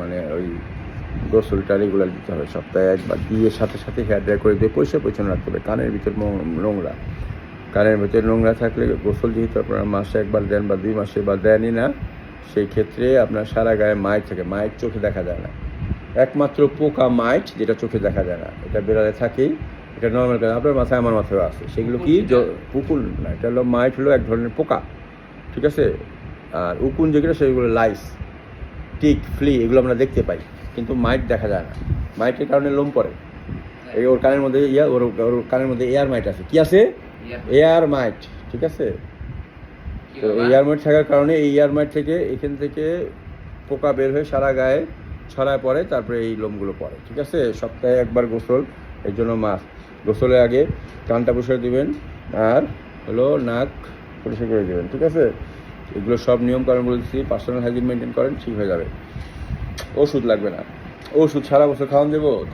মানে ওই গোসলটা রেগুলার দিতে হবে, সপ্তাহে একবার দিয়ে সাথে সাথে হেয়ার ড্রাই করে দিয়ে পরিষ্কার পরিচ্ছন্ন রাখতে হবে। কানের ভিতর নোংরা, কানের ভিতরে নোংরা থাকলে গোসল যেহেতু আপনারা মাসে একবার দেন বা 2 মাসে বা দেনই না, সেই ক্ষেত্রে আপনার সারা গায়ে মাইট থাকে। মাইট চোখে দেখা যায় না, একমাত্র পোকা মাইট যেটা চোখে দেখা যায় না, এটা বেড়ালে থাকেই। এটা নর্মাল কাজ, আপনার মাথায় আমার মাথায় আছে। সেগুলো কি পুকুর না, এটা হলো মাইট, হলো এক ধরনের পোকা, ঠিক আছে। আর উকুন যেগুলো সেগুলো লাইস, টিক, ফ্লি, এগুলো আমরা দেখতে পাই, কিন্তু মাইট দেখা যায় না। মাইটের কারণে লোম পড়ে। এই ওর কানের মধ্যে ওর কানের মধ্যে এয়ার মাইট আছে। কি আছে? এয়ার মাইট, ঠিক আছে। তো এয়ার মাইট থাকার কারণে এই এয়ার মাইট থেকে এখান থেকে পোকা বের হয়ে সারা গায়ে ছড়ায় পড়ে, তারপরে এই লোমগুলো পড়ে, ঠিক আছে। সপ্তাহে একবার গোসল, এর জন্য মাস্ক। গোসলের আগে কানটা পরিষ্কার দিবেন, আর হলো নাক পরিষ্কার করে দেবেন, ঠিক আছে। এগুলো সব নিয়ম কারণ বলছি, পার্সোনাল হাইজিন মেনটেন করেন, ঠিক হয়ে যাবে। ওষুধ লাগবে না, ওষুধ সারা বছর খাওয়ান দেবো।